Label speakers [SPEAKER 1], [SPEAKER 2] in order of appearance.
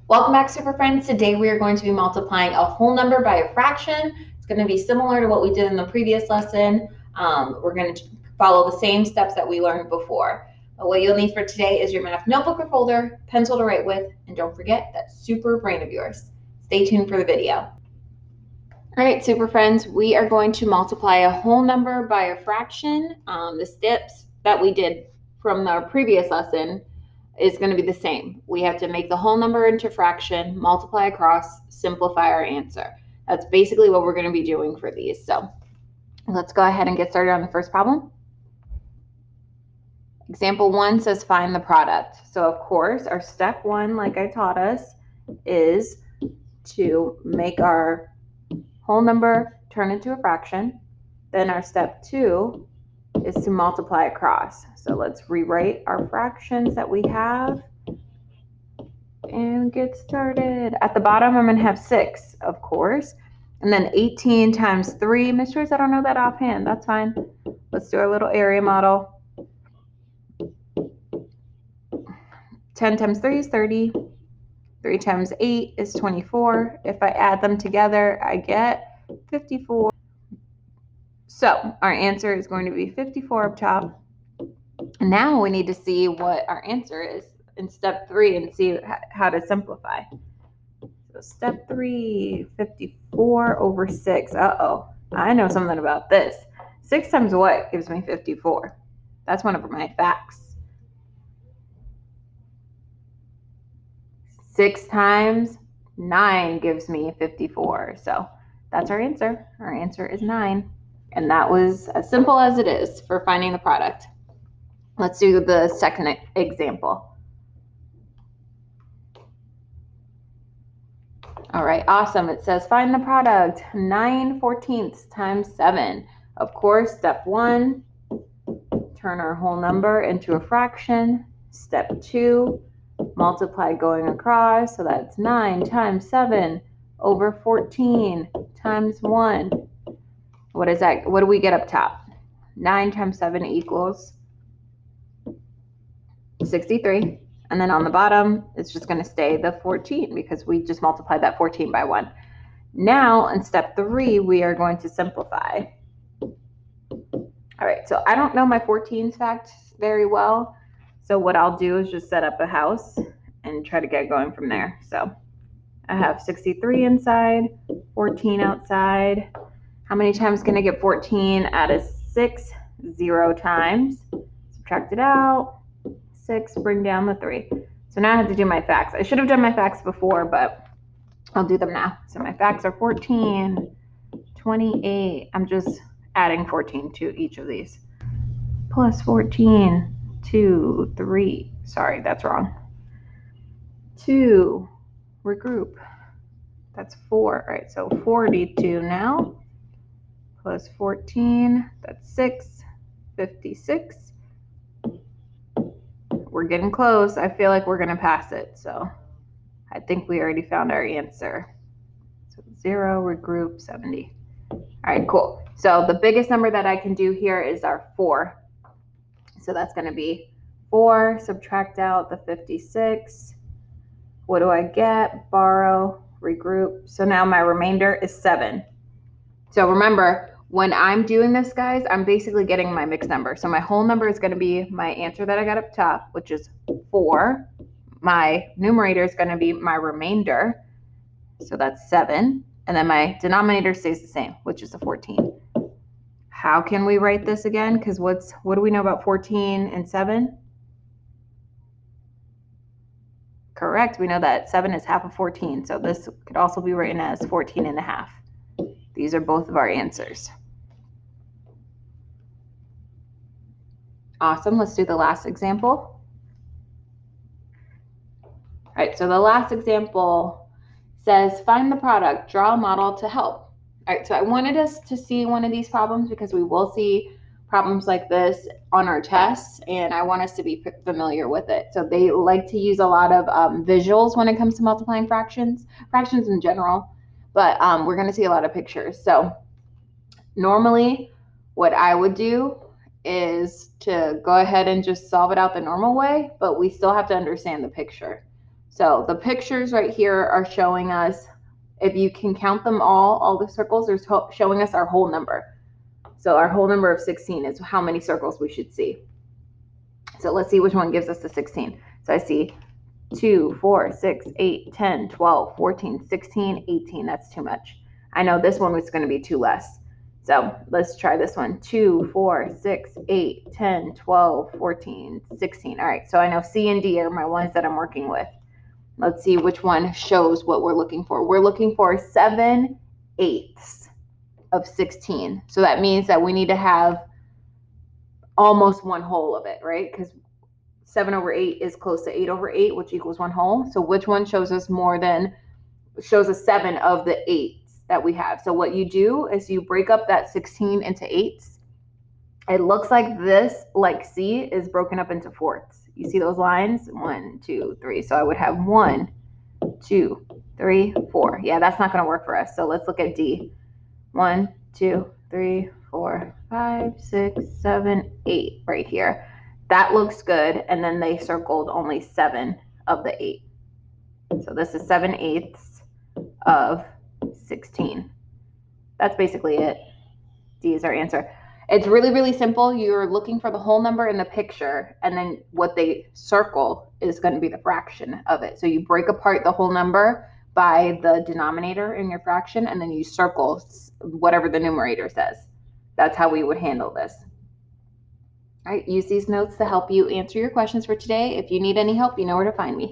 [SPEAKER 1] Welcome back, Super Friends. Today we are going to be multiplying a whole number by a fraction. It's going to be similar to what we did in the previous lesson. We're going to follow the same steps that we learned before. But what you'll need for today is your math notebook or folder, pencil to write with, and don't forget that super brain of yours. Stay tuned for the video. All right, Super Friends, we are going to multiply a whole number by a fraction. The steps that we did from our previous lesson is going to be the same. We have to make the whole number into fraction, multiply across, simplify our answer. That's basically what we're going to be doing for these. So let's go ahead and get started on the first problem. Example 1 says find the product. So of course, our step 1, like I taught us, is to make our whole number turn into a fraction. Then our step 2 is to multiply across. So let's rewrite our fractions that we have and get started. At the bottom, I'm going to have 6, of course. And then 18 times 3. Miss Joyce, I don't know that offhand. That's fine. Let's do our little area model. 10 times 3 is 30. 3 times 8 is 24. If I add them together, I get 54. So our answer is going to be 54 up top. Now we need to see what our answer is in step 3 and see how to simplify. So step 3, 54 over 6. Uh-oh, I know something about this. 6 times what gives me 54? That's one of my facts. 6 times 9 gives me 54. So that's our answer. Our answer is 9. And that was as simple as it is for finding the product. Let's do the second example. All right, awesome. It says find the product, 9/14 times 7. Of course, step 1, turn our whole number into a fraction. Step 2, multiply going across. So that's 9 times 7 over 14 times 1. What is that? What do we get up top? 9 times 7 equals 63. And then on the bottom, it's just going to stay the 14 because we just multiplied that 14 by 1. Now, in step 3, we are going to simplify. All right, so I don't know my 14s facts very well. So what I'll do is just set up a house and try to get going from there. So I have 63 inside, 14 outside. How many times can I get 14 out of 6? 0 times. Subtract it out. 6, bring down the 3. So now I have to do my facts. I should have done my facts before, but I'll do them now. So my facts are 14, 28. I'm just adding 14 to each of these. Plus 14, 2, 3. Sorry, that's wrong. 2, regroup. That's 4. All right, so 42 now. Plus 14, that's 6, 56. We're getting close. I feel like we're going to pass it. So I think we already found our answer. So 0, regroup, 70. All right, cool. So the biggest number that I can do here is our 4. So that's going to be 4, subtract out the 56. What do I get? Borrow, regroup. So now my remainder is 7. So remember, when I'm doing this, guys, I'm basically getting my mixed number. So my whole number is going to be my answer that I got up top, which is 4. My numerator is going to be my remainder. So that's 7. And then my denominator stays the same, which is a 14. How can we write this again? Because what do we know about 14 and 7? Correct. We know that 7 is half of 14. So this could also be written as 14 and a half. These are both of our answers. Awesome. Let's do the last example. All right. So the last example says find the product, draw a model to help. All right. So I wanted us to see one of these problems because we will see problems like this on our tests, and I want us to be familiar with it. So they like to use a lot of visuals when it comes to multiplying fractions in general, but we're going to see a lot of pictures. So normally what I would do is to go ahead and just solve it out the normal way, but we still have to understand the picture. So the pictures right here are showing us, if you can count them all the circles are showing us our whole number. So our whole number of 16 is how many circles we should see. So let's see which one gives us the 16. So I see 2, 4, 6, 8, 10, 12, 14, 16, 18. That's too much. I know this one was going to be too less. So let's try this one. 2, 4, 6, 8, 10, 12, 14, 16. All right, so I know C and D are my ones that I'm working with. Let's see which one shows what we're looking for. We're looking for 7/8 of 16. So that means that we need to have almost one whole of it, right? Because 7/8 is close to 8/8, which equals one whole. So which one shows us shows us 7 of the 8s that we have? So what you do is you break up that 16 into 8s. It looks like this, like C, is broken up into fourths. You see those lines? 1, 2, 3. So I would have 1, 2, 3, 4. Yeah, that's not going to work for us. So let's look at D. 1, 2, 3, 4, 5, 6, 7, 8 right here. That looks good. And then they circled only 7 of the 8. So this is 7/8 of 16. That's basically it. D is our answer. It's really, really simple. You're looking for the whole number in the picture, and then what they circle is going to be the fraction of it. So you break apart the whole number by the denominator in your fraction, and then you circle whatever the numerator says. That's how we would handle this. All right, use these notes to help you answer your questions for today. If you need any help, you know where to find me.